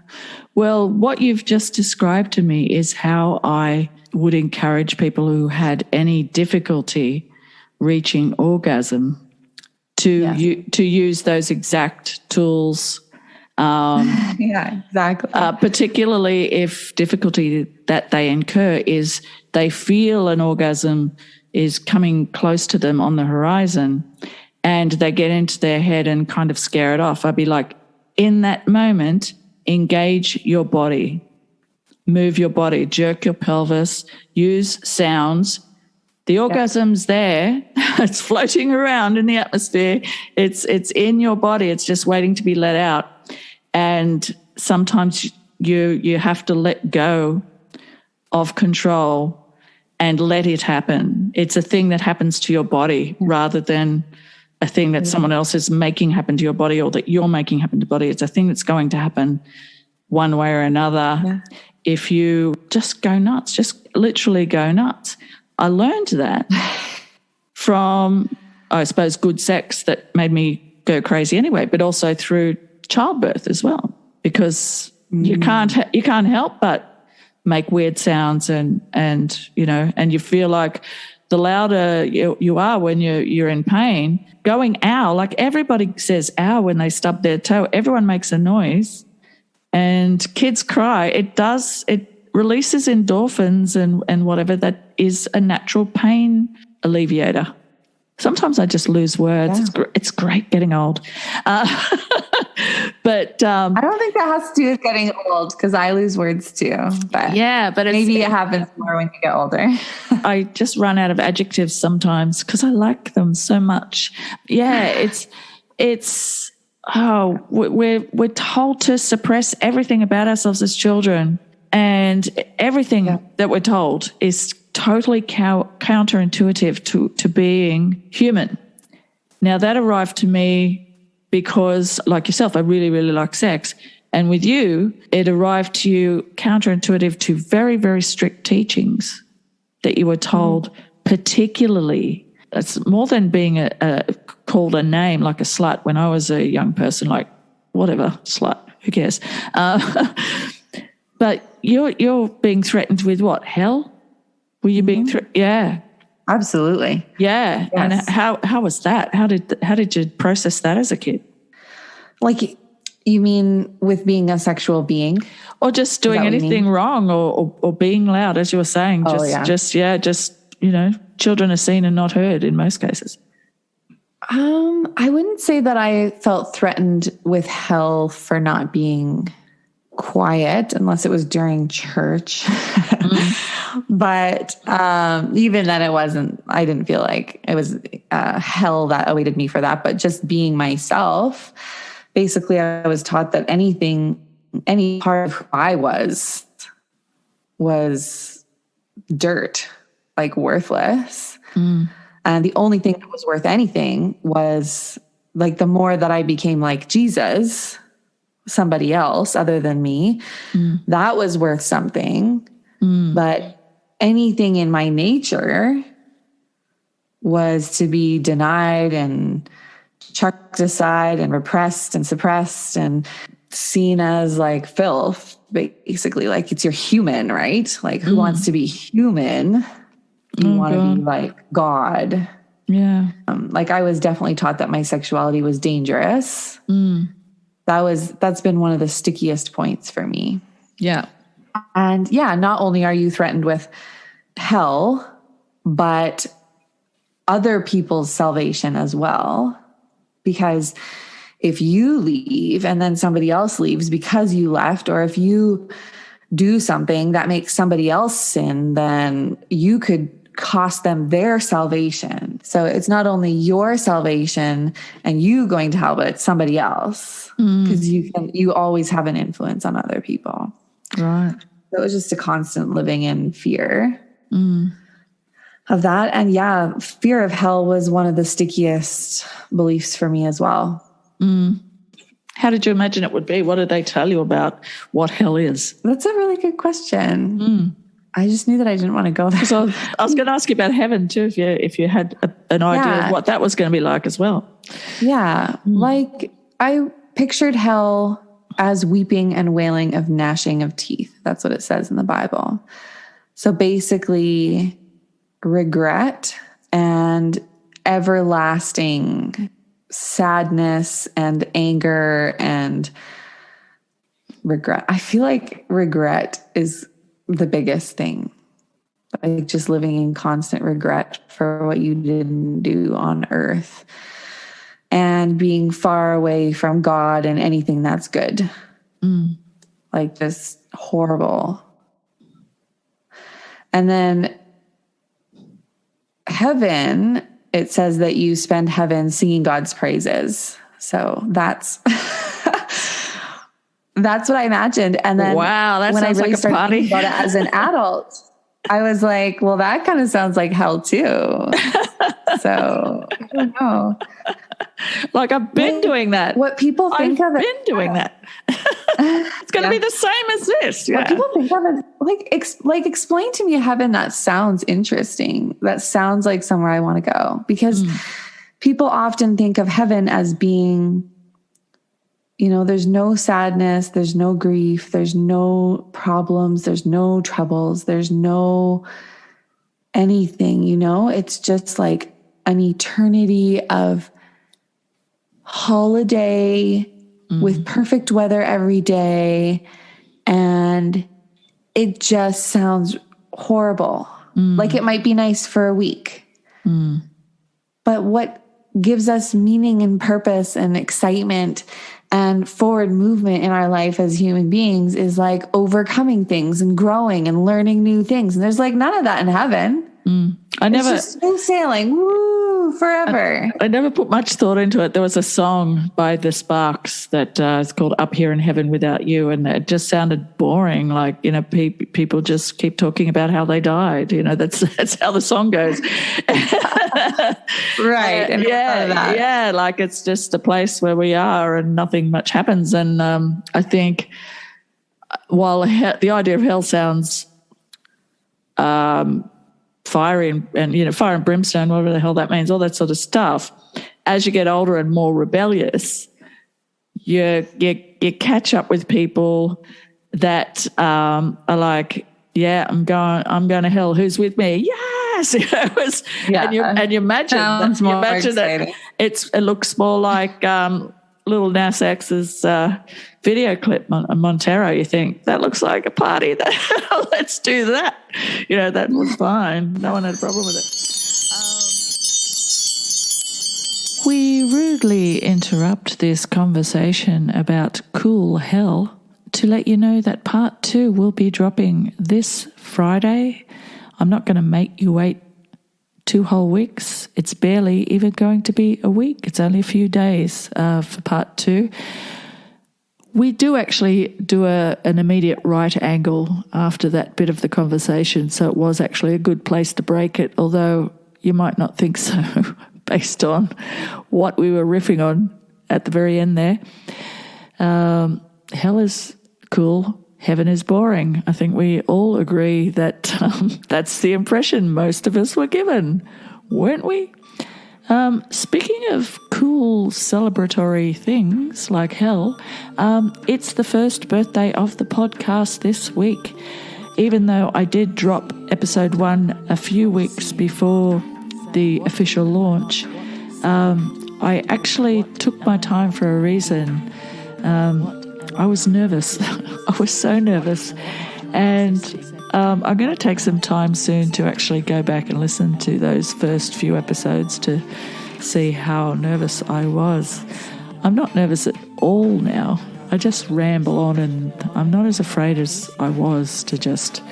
Well, what you've just described to me is how I would encourage people who had any difficulty reaching orgasm to use those exact tools. Yeah, exactly. Particularly if difficulty that they incur is they feel an orgasm is coming close to them on the horizon, and they get into their head and kind of scare it off. I'd be like, in that moment, engage your body, move your body, jerk your pelvis, use sounds. The orgasm's there. It's floating around in the atmosphere. It's in your body. It's just waiting to be let out. And sometimes you have to let go of control and let it happen. It's a thing that happens to your body rather than a thing that someone else is making happen to your body or that you're making happen to your body. It's a thing that's going to happen one way or another if you just go nuts, just literally go nuts. I learned that from, I suppose, good sex that made me go crazy anyway, but also through childbirth as well, because you can't help but make weird sounds and you feel like the louder you are when you're in pain, going ow, like everybody says ow when they stub their toe. Everyone makes a noise and kids cry. releases endorphins and whatever that is a natural pain alleviator. Sometimes I just lose words. Yeah. It's great getting old. But I don't think that has to do with getting old, because I lose words too. But maybe it happens more when you get older. I just run out of adjectives sometimes because I like them so much. Yeah, we're told to suppress everything about ourselves as children, and everything that we're told is totally counterintuitive to being human. Now, that arrived to me because, like yourself, I really, really like sex. And with you, it arrived to you counterintuitive to very, very strict teachings that you were told, particularly. It's more than being called a name like a slut when I was a young person, like whatever, slut, who cares? But you're being threatened with what, hell? Were you being threatened? Yeah. Absolutely. Yeah. Yes. And how was that? How did you process that as a kid? Like, you mean with being a sexual being? Or just doing anything wrong or being loud, as you were saying. Children are seen and not heard in most cases. I wouldn't say that I felt threatened with hell for not being quiet, unless it was during church. But even then I didn't feel like it was hell that awaited me for that. But just being myself, basically I was taught that any part of who I was dirt, like worthless. And the only thing that was worth anything was, like, the more that I became like Jesus, somebody else other than me, that was worth something. But anything in my nature was to be denied and chucked aside and repressed and suppressed and seen as like filth, basically. Like, it's your human, right? Like, who wants to be human? You want to be like God. Yeah. Like, I was definitely taught that my sexuality was dangerous. That's been one of the stickiest points for me. Yeah. And not only are you threatened with hell, but other people's salvation as well. Because if you leave and then somebody else leaves because you left, or if you do something that makes somebody else sin, then you could cost them their salvation. So it's not only your salvation and you going to hell, but it's somebody else, because you always have an influence on other people. Right. So it was just a constant living in fear of that. And fear of hell was one of the stickiest beliefs for me as well. How did you imagine it would be? What did they tell you about what hell is? That's a really good question. I just knew that I didn't want to go there. So I was going to ask you about heaven too, if you had an idea of what that was going to be like as well. Yeah. Like, I pictured hell as weeping and wailing of gnashing of teeth. That's what it says in the Bible. So basically, regret and everlasting sadness and anger and regret. I feel like regret is the biggest thing. Like, just living in constant regret for what you didn't do on earth, and being far away from God and anything that's good. Like, just horrible. And then heaven, it says that you spend heaven singing God's praises. So that's what I imagined. And then wow, that when sounds I really like a party. about it as an adult, I was like, well, that kind of sounds like hell too. So I don't know. Like, I've been doing that. What people think of it. I've been doing that. It's going to be the same as this. What people think of it, like explain to me a heaven that sounds interesting. That sounds like somewhere I want to go. Because people often think of heaven as being, there's no sadness, there's no grief, there's no problems, there's no troubles, there's no anything, it's just like an eternity of holiday with perfect weather every day and it just sounds horrible. Like it might be nice for a week. But what gives us meaning and purpose and excitement and forward movement in our life as human beings is like overcoming things and growing and learning new things. And there's like none of that in heaven. It's just smooth sailing, woo, forever. I never put much thought into it. There was a song by the Sparks that is called Up Here in Heaven Without You, and it just sounded boring. Like, you know, people just keep talking about how they died. You know, that's how the song goes. Right. Yeah, like it's just a place where we are and nothing much happens. And I think while the idea of hell sounds fire and you know, fire and brimstone, whatever the hell that means, all that sort of stuff. As you get older and more rebellious, you catch up with people that are like, yeah, I'm going to hell. Who's with me? Yes, you know, and you imagine that it looks more like Little Nas X's video clip on Montero. You think that looks like a party? Let's do that. You know, that was fine. No one had a problem with it. We rudely interrupt this conversation about cool hell to let you know that part 2 will be dropping this Friday. I'm not going to make you wait 2 whole weeks. It's barely even going to be a week. It's only a few days for part 2. We do actually do an immediate right angle after that bit of the conversation, so it was actually a good place to break it, although you might not think so based on what we were riffing on at the very end there. Hell is cool. Heaven is boring. I think we all agree that that's the impression most of us were given, weren't we? Speaking of cool celebratory things like hell, it's the first birthday of the podcast this week. Even though I did drop episode 1 a few weeks before the official launch, I actually took my time for a reason. I was nervous. I was so nervous. And I'm going to take some time soon to actually go back and listen to those first few episodes to see how nervous I was. I'm not nervous at all now. I just ramble on and I'm not as afraid as I was to just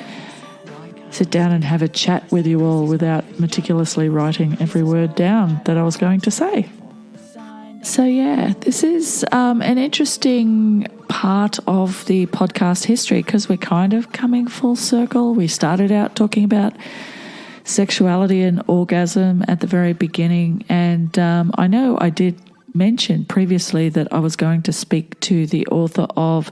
sit down and have a chat with you all without meticulously writing every word down that I was going to say. So yeah, this is an interesting part of the podcast history because we're kind of coming full circle. We started out talking about sexuality and orgasm at the very beginning, and I know I did mention previously that I was going to speak to the author of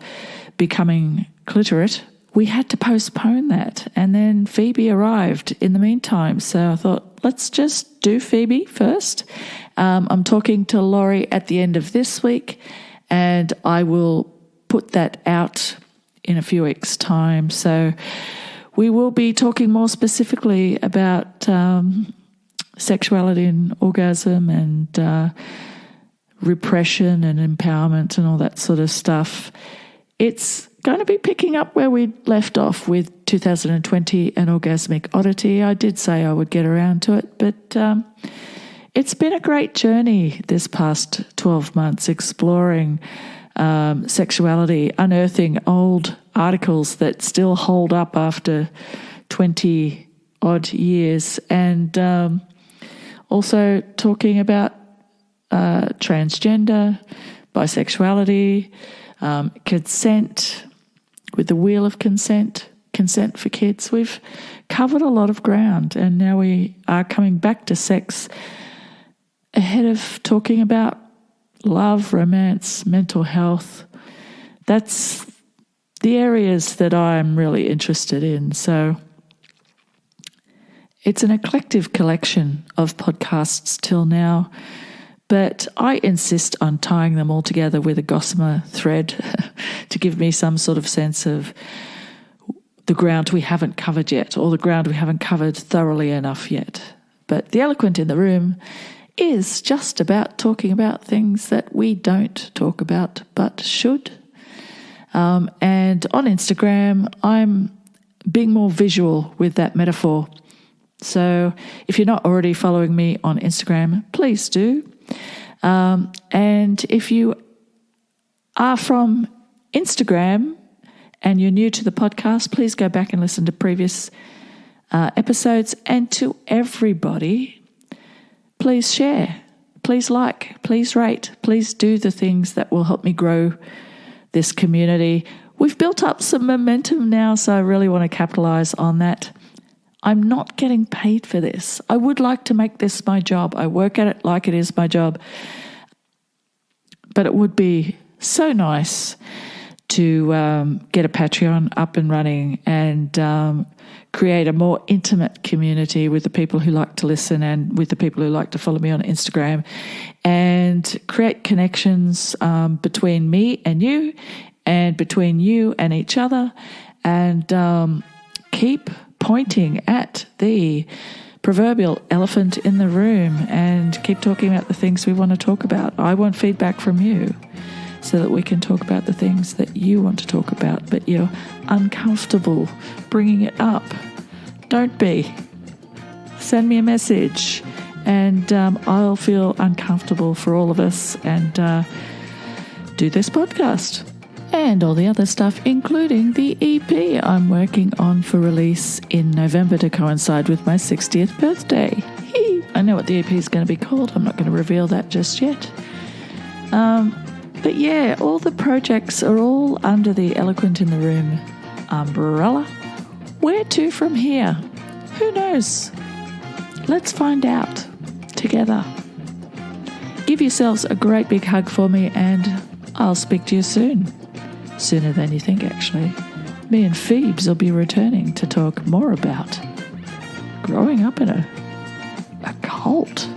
Becoming Clitorate. We had to postpone that, and then Phoebe arrived in the meantime, so I thought, let's just do Phoebe first. I'm talking to Laurie at the end of this week, and I will put that out in a few weeks' time. So we will be talking more specifically about sexuality and orgasm and repression and empowerment and all that sort of stuff. It's going to be picking up where we left off with 2020 and Orgasmic Oddity. I did say I would get around to it, but it's been a great journey this past 12 months exploring sexuality, unearthing old articles that still hold up after 20 odd years, and also talking about transgender, bisexuality, consent, with the wheel of consent for kids. We've covered a lot of ground, and now we are coming back to sex ahead of talking about love, romance, mental health. That's the areas that I'm really interested in. So it's an eclectic collection of podcasts till now, but I insist on tying them all together with a gossamer thread to give me some sort of sense of the ground we haven't covered yet, or the ground we haven't covered thoroughly enough yet. But the elephant in the room is just about talking about things that we don't talk about but should. And on Instagram, I'm being more visual with that metaphor. So if you're not already following me on Instagram, please do. And if you are from Instagram and you're new to the podcast, please go back and listen to previous episodes. And to everybody, please share, please like, please rate, please do the things that will help me grow this community. We've built up some momentum now, so I really want to capitalize on that. I'm not getting paid for this. I would like to make this my job. I work at it like it is my job. But it would be so nice to get a Patreon up and running and create a more intimate community with the people who like to listen and with the people who like to follow me on Instagram, and create connections between me and you, and between you and each other, and keep pointing at the proverbial elephant in the room and keep talking about the things we want to talk about. I want feedback from you so that we can talk about the things that you want to talk about, but you're uncomfortable bringing it up. Don't be. Send me a message and I'll feel uncomfortable for all of us and do this podcast. And all the other stuff, including the EP I'm working on for release in November to coincide with my 60th birthday. I know what the EP is going to be called. I'm not going to reveal that just yet. But yeah, all the projects are all under the Eloquent in the Room umbrella. Where to from here? Who knows? Let's find out together. Give yourselves a great big hug for me, and I'll speak to you soon. Sooner than you think, actually. Me and Phoebes will be returning to talk more about growing up in a cult.